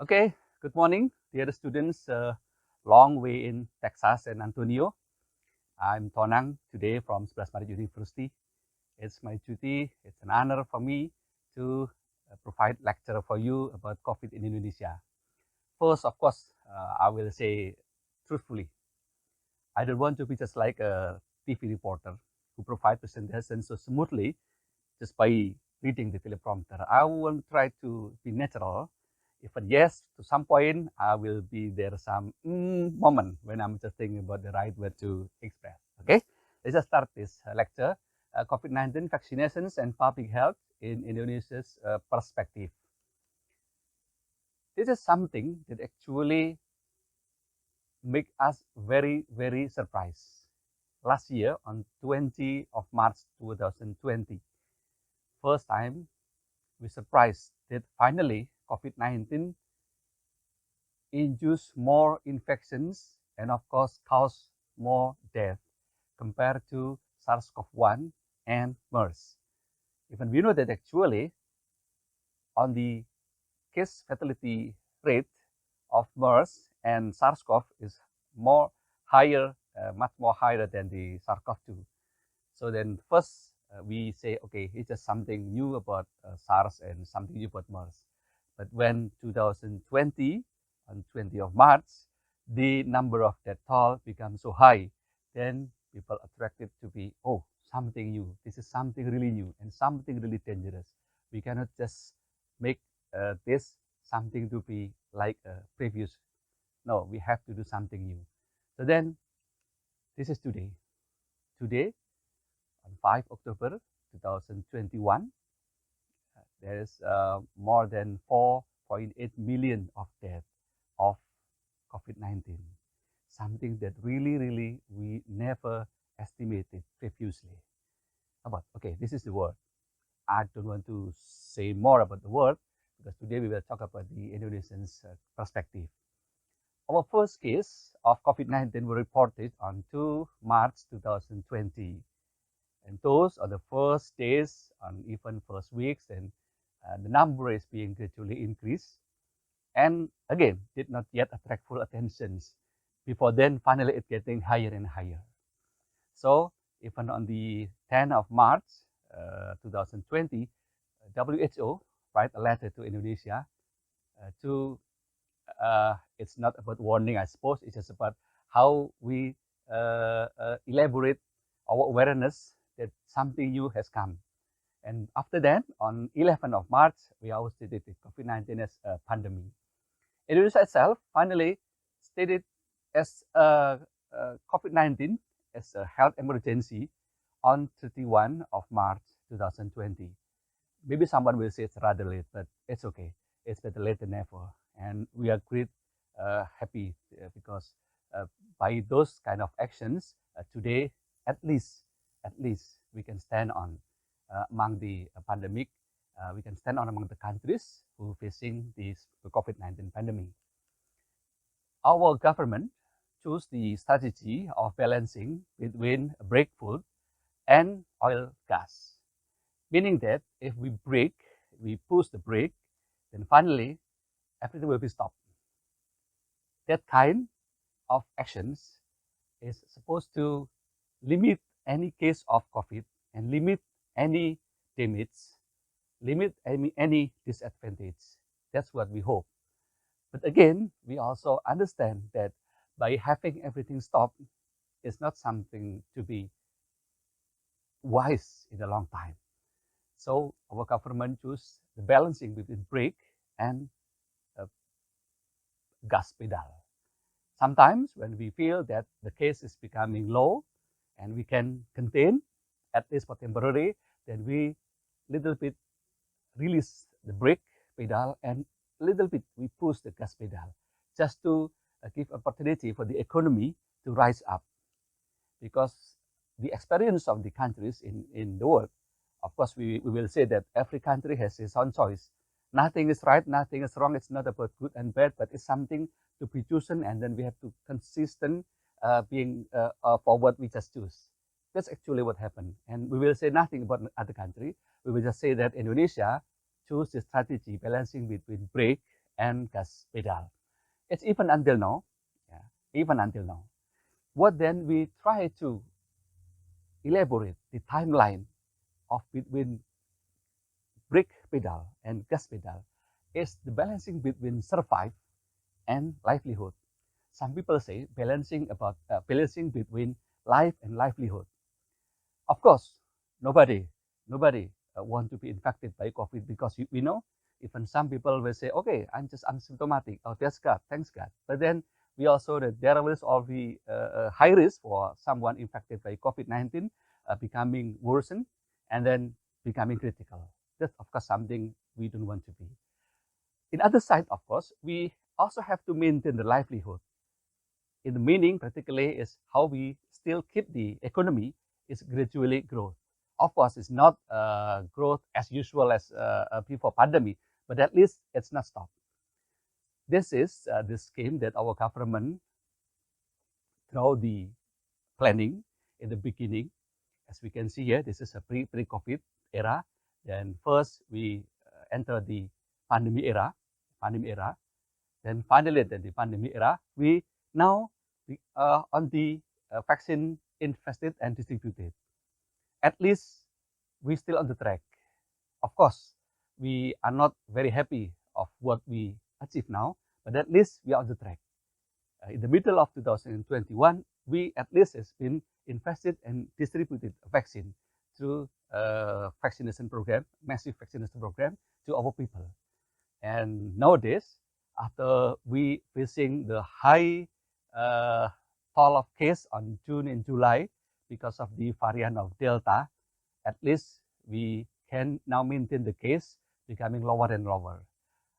Okay, good morning, dear students. Long way in Texas and Antonio. I'm Tonang today from Sebelas Maret University. It's my duty, it's an honor for me to provide lecture for you about COVID in Indonesia. First, of course, I will say truthfully, I don't want to be just like a TV reporter who provide presentation so smoothly just by reading the teleprompter. I will try to be natural. If a yes, to some point, I will be there some moment when I'm just thinking about the right word to express. Okay, let's just start this lecture. COVID-19 vaccinations and public health in Indonesia's perspective. This is something that actually make us very surprised. Last year on 20 of March 2020, first time we surprised that finally COVID-19 induce more infections and of course cause more death compared to SARS-CoV-1 and MERS. Even we know that actually on the case fatality rate of MERS and SARS-CoV is more higher, much more higher than the SARS-CoV-2. So then first we say, okay, it's just something new about SARS and something new about MERS. But when 2020, on 20 of March, the number of death toll becomes so high, then people attracted to be, oh, something new. This is something really new and something really dangerous. We cannot just make this something to be like a previous. No, we have to do something new. So then, this is today. Today, on 5 October 2021, there is more than 4.8 million of deaths of COVID-19, something that really we never estimated previously. But okay, this is the word. I don't want to say more about the word because today we will talk about the Indonesians' perspective. Our first case of COVID-19 were reported on 2 March 2020. And those are the first days and even first weeks, and the number is being gradually increased. And again, did not yet attract full attentions. Before then, finally, it's getting higher and higher. So even on the 10th of March 2020, WHO write a letter to Indonesia it's not about warning, I suppose. It's just about how we elaborate our awareness that something new has come. And after that, on 11th of March, we also stated COVID-19 as a pandemic. Indonesia itself finally stated as COVID-19 as a health emergency on 31 of March 2020. Maybe someone will say it's rather late, but it's okay. It's better late than never. And we are great, happy because by those kind of actions, today, at least we can stand on among the pandemic. We can stand on among the countries who are facing this COVID-19 pandemic. Our government chose the strategy of balancing between brake food and oil gas, meaning that if we push the brake, then finally everything will be stopped. That kind of actions is supposed to limit any case of COVID and limit any damage, limit any disadvantage. That's what we hope. But again, we also understand that by having everything stopped is not something to be wise in a long time. So our government chose the balancing between brake and gas pedal. Sometimes when we feel that the case is becoming low and we can contain, at least for temporary, then we little bit release the brake pedal and little bit we push the gas pedal just to give opportunity for the economy to rise up. Because the experience of the countries in the world, of course, we will say that every country has its own choice. Nothing is right, nothing is wrong. It's not about good and bad, but it's something to be chosen, and then we have to consistent being for what we just choose. That's actually what happened. And we will say nothing about other country. We will just say that Indonesia chose the strategy balancing between brake and Gas Pedal. It's even until now, yeah, even until now. What then we try to elaborate the timeline of between Bric Pedal and Gas Pedal is the balancing between survive and livelihood. Some people say balancing between life and livelihood. Of course, nobody want to be infected by COVID because we know even some people will say, okay, I'm just asymptomatic. Oh, that's God, thanks God. But then we also that there will also be high risk for someone infected by COVID-19 becoming worsened and then becoming critical. That's of course something we don't want to be. In other side, of course, we also have to maintain the livelihood. In the meaning, particularly, is how we still keep the economy is gradually growth. Of course, it's not growth as usual as before pandemic, but at least it's not stopped. This is the scheme that our government, through the planning in the beginning, as we can see here, this is a pre-COVID era. Then first we enter the pandemic era, Then finally, at the pandemic era, we now on the vaccine invested and distributed. At least we still on the track. Of course, we are not very happy of what we achieve now, but at least we are on the track. In the middle of 2021, we at least has been invested and distributed vaccine through vaccination program, massive vaccination program to our people. And nowadays, after we facing the high toll of case on June and July because of the variant of Delta, at least we can now maintain the case becoming lower and lower.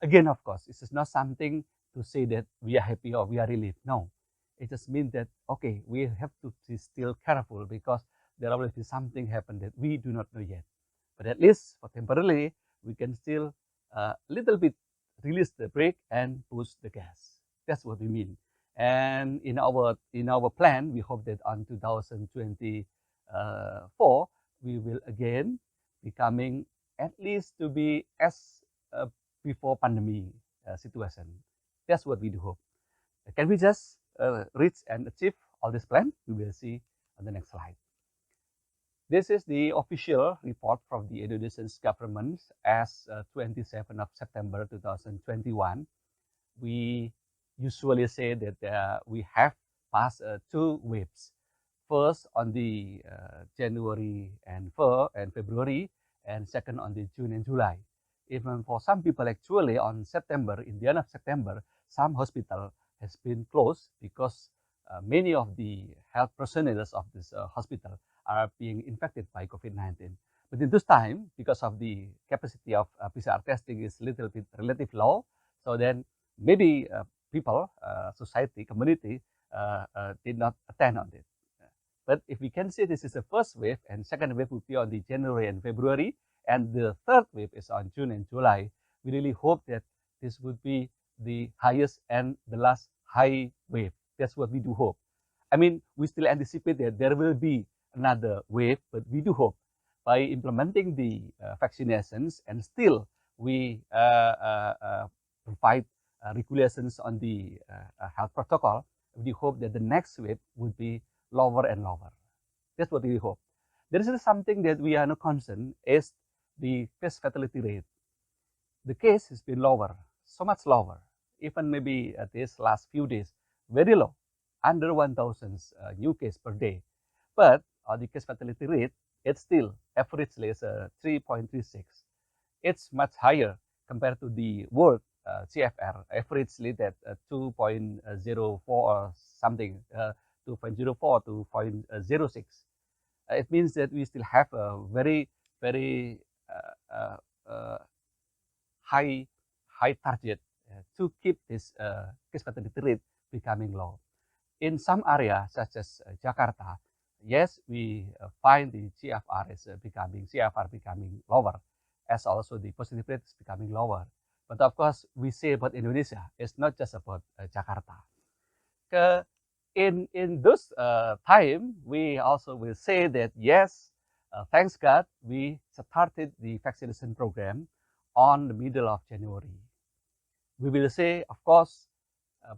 Again, of course, this is not something to say that we are happy or we are relieved. No, it just means that, okay, we have to be still careful because there will be something happen that we do not know yet. But at least for temporarily, we can still little bit release the brake and push the gas. That's what we mean. And in our plan, we hope that on 2024, we will again becoming at least to be as before pandemic situation. That's what we do hope. Can we just reach and achieve all this plan? We will see on the next slide. This is the official report from the Indonesian government as 27th of September 2021. We usually say that we have passed 2 waves. First on the January and February, and second on the June and July. Even for some people, actually on September, in the end of September, some hospital has been closed because many of the health personnel of this hospital are being infected by COVID-19. But in this time, because of the capacity of PCR testing is little bit relatively low, so then maybe people, society, community did not attend on it. But if we can say this is the first wave, and second wave will be on the January and February, and the third wave is on June and July, we really hope that this would be the highest and the last high wave. That's what we do hope. I mean, we still anticipate that there will be another wave, but we do hope by implementing the vaccinations and still we provide regulations on the health protocol, we hope that the next wave would be lower and lower. That's what we hope. There is something that we are not concerned is the case fatality rate. The case has been lower, so much lower, even maybe at this last few days, very low, under 1,000 new cases per day. But the case fatality rate, it's still averagely is 3.36. It's much higher compared to the world CFR, averagely that 2.04 or something, 2.04 to 0.06. It means that we still have a very, very high target to keep this case fatality rate becoming low. In some areas such as Jakarta, yes, we find the CFR is becoming lower, as also the positive rate is becoming lower. But of course, we say about Indonesia, it's not just about Jakarta. In those time, we also will say that yes, thanks God, we started the vaccination program on the middle of January. we will say, of course,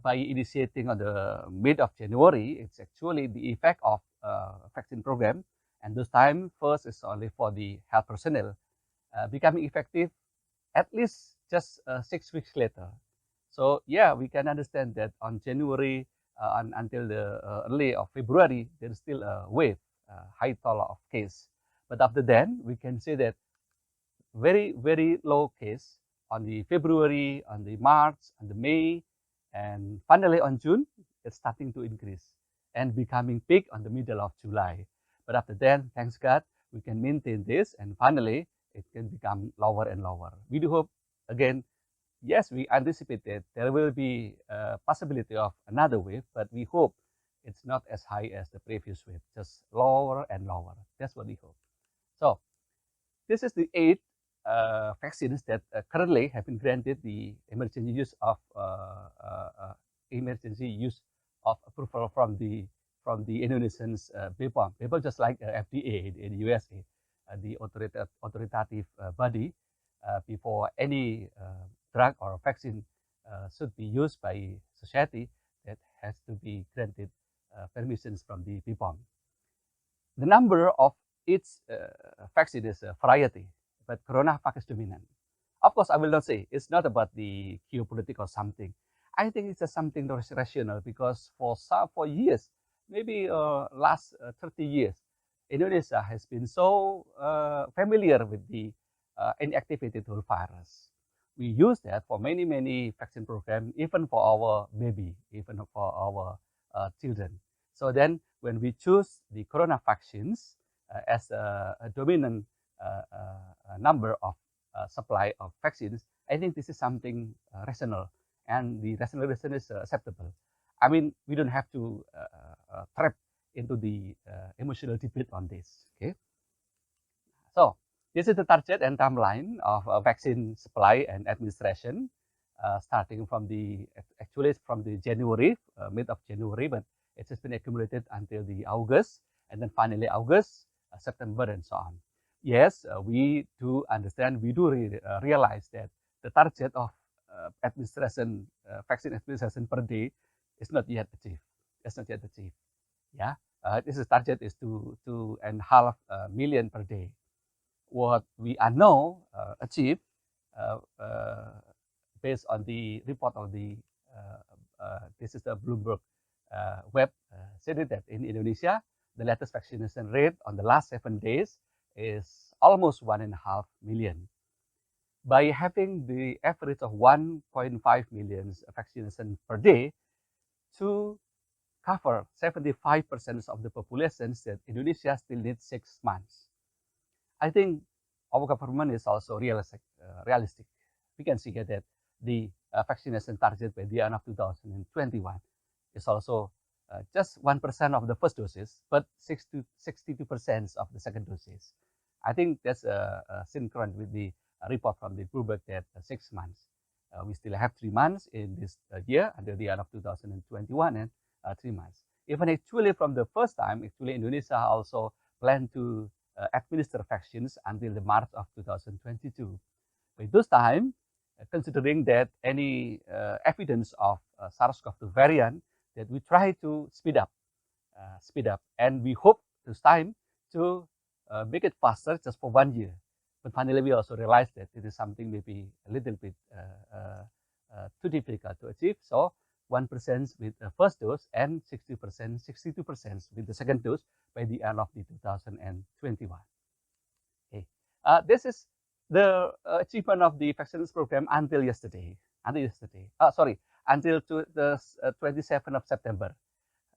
by initiating on the mid of January, it's actually the effect of vaccine program. And this time, first is only for the health personnel, becoming effective at least just 6 weeks later. So yeah, we can understand that on January until the early of February, there is still a wave, high toll of case. But after then, we can say that very low case on the February, on the March, on the May, and finally on June, it's starting to increase and becoming peak on the middle of July. But after then, thanks God, we can maintain this, and finally it can become lower and lower. We do hope, again, yes, we anticipated there will be a possibility of another wave, but we hope it's not as high as the previous wave, just lower and lower. That's what we hope. So this is the 8 vaccines that currently have been granted the emergency use of approval from the Indonesian's BPOM. BPOM, just like FDA in the USA, the authoritative body before any drug or vaccine should be used by society, that has to be granted permissions from the BPOM. The number of each vaccine is a variety, but CoronaVac is dominant. Of course, I will not say it's not about the geopolitical or something. I think it's just something rational, because for years, maybe last 30 years, Indonesia has been so familiar with the inactivated whole virus. We use that for many vaccine programs, even for our baby, even for our children. So then, when we choose the corona vaccines as a dominant number of supply of vaccines, I think this is something rational, and the rational reason is acceptable. I mean, we don't have to trap into the emotional debate on this. Okay, so this is the target and timeline of vaccine supply and administration, starting from actually from the January, mid of January, but it has been accumulated until the August, and then finally August, September, and so on. Yes, we do understand, we do realize that the target of vaccine administration per day is not yet achieved. It's not yet achieved. Yeah, this is target is 2.5 million per day. What we are now achieved based on the report of the this is the Bloomberg web said that in Indonesia, the latest vaccination rate on the last 7 days is almost 1.5 million. By having the average of 1.5 million vaccination per day to cover 75% of the population, that Indonesia still needs 6 months. I think our government is also realistic. We can see here that the vaccination target by the end of 2021 is also just 1% of the first doses, but 62% of the second doses. I think that's synchronous with the report from the Bloomberg that 6 months. We still have 3 months in this year until the end of 2021, and 3 months. Even actually from the first time, actually Indonesia also planned to administer vaccines until the March of 2022. By this time, considering that any evidence of SARS-CoV-2 variant, that we try to speed up, and we hope this time to make it faster just for 1 year. But finally, we also realized that it is something maybe a little bit too difficult to achieve. So 1% with the first dose and 62% with the second dose by the end of the 2021. Okay, this is the achievement of the vaccination program until yesterday. Until the 27th of September.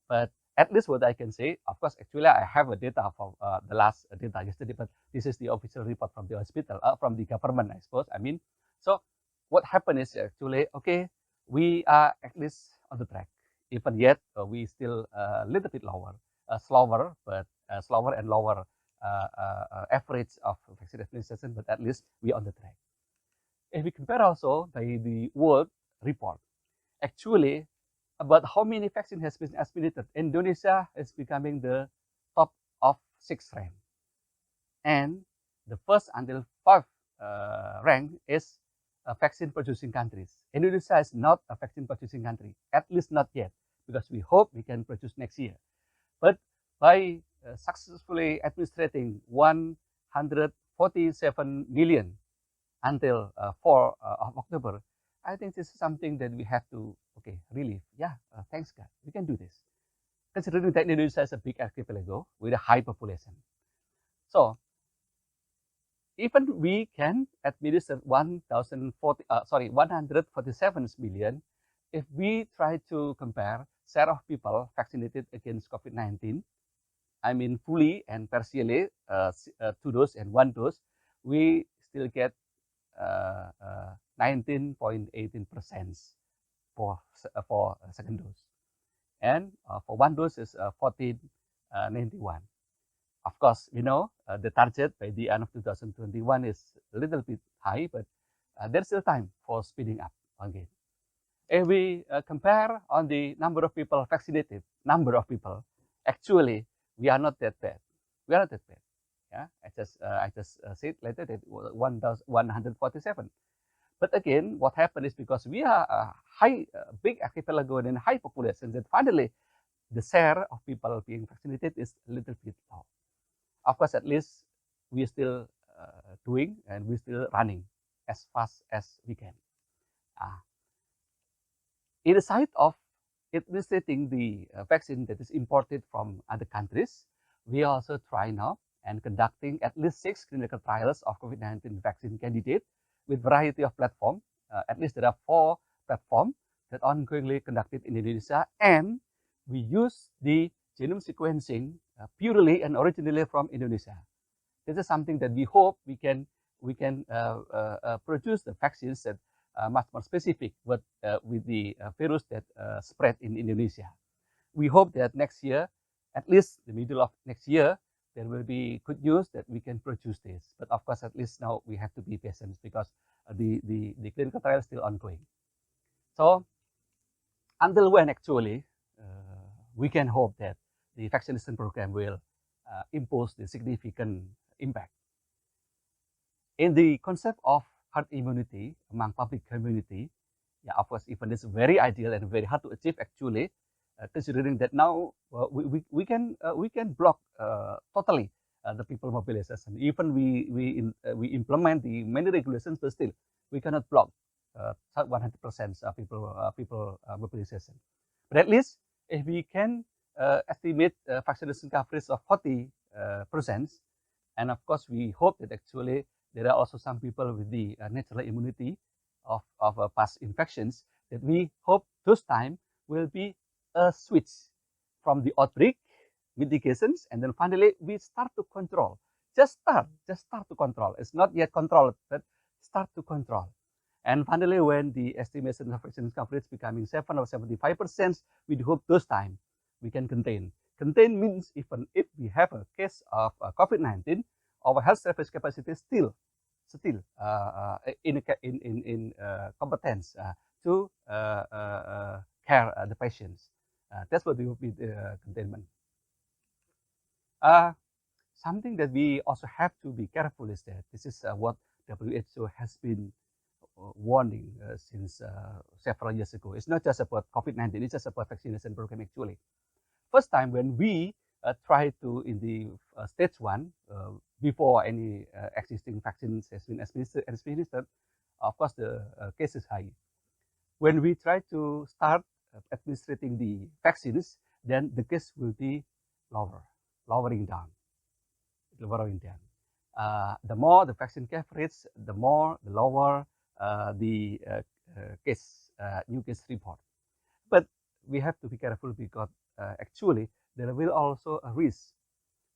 But at least what I can say, of course, actually I have a data for the last data yesterday, but this is the official report from the hospital, from the government, I suppose. I mean, so what happened is actually, okay, we are at least on the track. Even yet, we still a little bit slower, but slower and lower average of vaccine administration, but at least we are on the track. If we compare also by the world report, actually, about how many vaccine has been administered, Indonesia is becoming the top of 6th rank. And the first until 5th rank is vaccine producing countries. Indonesia is not a vaccine producing country, at least not yet, because we hope we can produce next year. But by successfully administrating 147 million until 4 of October, I think this is something that we have to, relieve. Thanks God, we can do this. Considering that Indonesia is a big archipelago with a high population. So, even we can administer 147 million, if we try to compare share of people vaccinated against COVID-19, I mean fully and partially, 2 dose and 1 dose, we still get 19.18% for second dose. And for 1 dose is 1491. Of course, we know the target by the end of 2021 is a little bit high, but there's still time for speeding up again. If we compare on the number of people vaccinated, actually, we are not that bad. We are not that bad. Yeah, I just said later that 147. But again, what happened is because we are a big archipelago and high population, that finally the share of people being vaccinated is a little bit low. Of course, at least we are still doing and we're still running as fast as we can. In the side of administrating the vaccine that is imported from other countries, we also try now and conducting at least 6 clinical trials of COVID-19 vaccine candidate with variety of platform. At least there are 4 platforms that are ongoingly conducted in Indonesia, and we use the genome sequencing purely and originally from Indonesia. This is something that we hope we can produce the vaccines that much more specific with the virus that spread in Indonesia. We hope that next year, at least the middle of next year, there will be good news that we can produce this. But of course, at least now we have to be patient because the clinical trial is still ongoing. So until when actually we can hope that the vaccination program will impose the significant impact. In the concept of herd immunity among public community, of course, even it's very ideal and very hard to achieve actually, considering that now we can block totally the people mobilization. Even we implement the many regulations, but still we cannot block 100% people mobilization. But at least if we can estimate vaccination coverage of 40%, and of course we hope that actually there are also some people with the natural immunity of past infections, that we hope those time will be a switch from the outbreak mitigations, and then finally we start to control. Just start to control. It's not yet controlled, but start to control. And finally, when the estimation of vaccination coverage becoming 7 or 75%, we hope those time we can contain. Contain means even if we have a case of COVID-19, our health service capacity is still in competence to care the patients. That's what will be the containment. Something that we also have to be careful is that this is what WHO has been warning since several years ago. It's not just about COVID-19, it's just about vaccination program actually. First time when we try to, in the stage 1, before any existing vaccines has been administered, of course the case is high. When we try to start administering the vaccines, then the case will be lowering down. The more the vaccine coverage, the lower the new case report. But we have to be careful because actually there will also a risk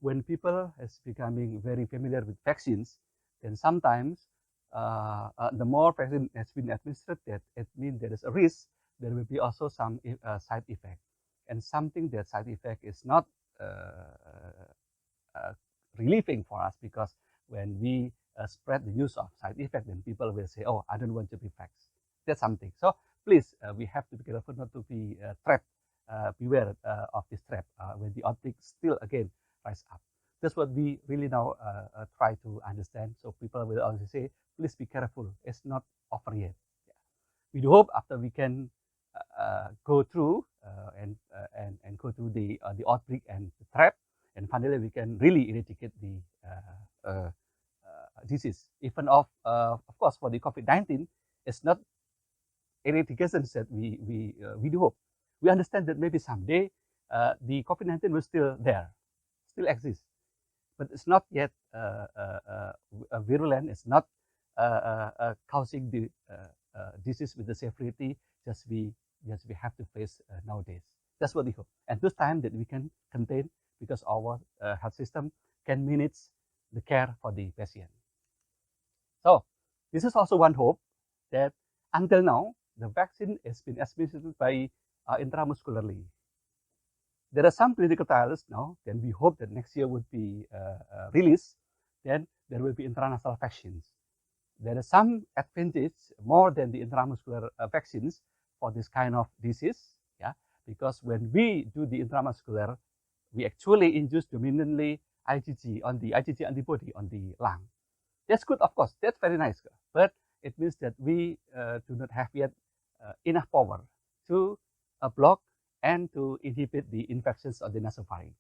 when people is becoming very familiar with vaccines. Then sometimes the more vaccine has been administered, that it means there is a risk. There will be also some side effect, and something that side effect is not relieving for us, because when we spread the news of side effect, then people will say, "Oh, I don't want to be vaxxed." That's something. So please, we have to be careful not to be trapped. Beware of this trap when the outbreak still again rise up. That's what we really now try to understand. So people will also say, please be careful. It's not over yet. We do hope after we can go through and go through the outbreak and the threat, and finally we can really eradicate the disease. Even of course for the COVID-19, it's not eradication that we do hope. We understand that maybe someday the COVID-19 will still there, still exist, but it's not yet virulent. It's not causing the disease with the severity just we have to face nowadays. That's what we hope. And this time that we can contain, because our health system can manage the care for the patient. So this is also one hope, that until now the vaccine has been administered by intramuscularly. There are some clinical trials now, then we hope that next year would be released, then there will be intranasal vaccines. There is some advantage more than the intramuscular vaccines for this kind of disease, yeah, because when we do the intramuscular, we actually induce dominantly IgG antibody on the lung. That's good, of course, that's very nice, but it means that we do not have yet enough power to block and to inhibit the infections of the nasopharynx.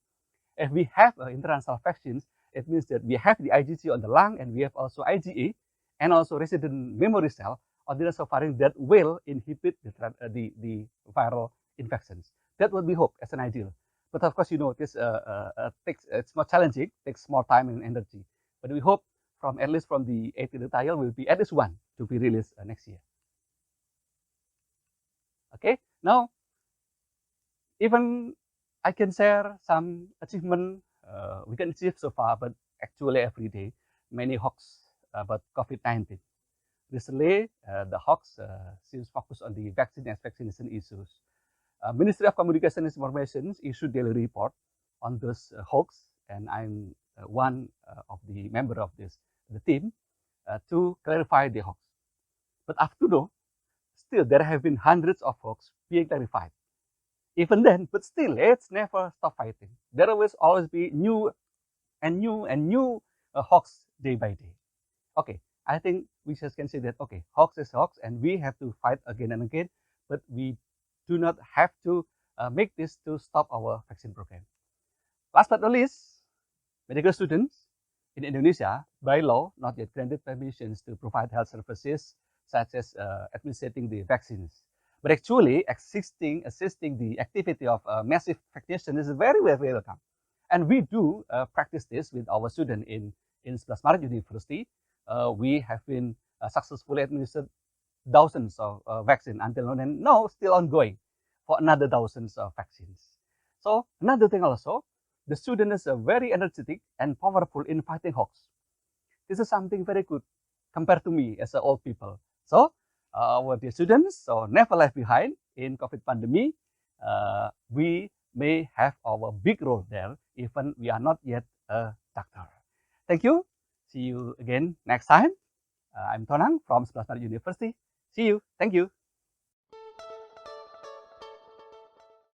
If we have intranasal vaccines, it means that we have the IgG on the lung, and we have also IgA and also resident memory cell on the nasopharynx that will inhibit the viral infections. That's what we hope as an ideal. But of course, you know, this it's more challenging, takes more time and energy. But we hope from at least from the 8 clinical trial will be at least one to be released next year. Okay, now even I can share some achievement we can achieve so far, but actually every day many hawks about COVID-19. Recently, the hawks seems focused on the vaccine and vaccination issues. Ministry of Communication and Information issued daily report on those hawks, and I'm one of the member of the team to clarify the hawks. But up to now, still there have been hundreds of hawks being clarified. Even then, but still, let's never stop fighting. There will always be new hawks day by day. Okay, I think we just can say that, okay, hawks is hawks, and we have to fight again and again, but we do not have to make this to stop our vaccine program. Last but not least, medical students in Indonesia, by law, not yet granted permissions to provide health services, such as administering the vaccines. But actually, assisting the activity of massive vaccination is very, very welcome. And we do practice this with our students in Sebelas Maret University. We have been successfully administered thousands of vaccines until now, and now still ongoing for another thousands of vaccines. So another thing also, the students are very energetic and powerful in fighting hawks. This is something very good compared to me as an old people. So our dear students, so never left behind in COVID pandemic. We may have our big role there, even we are not yet a doctor. Thank you. See you again next time. I'm Tonang from Sebelas Maret University. See you. Thank you.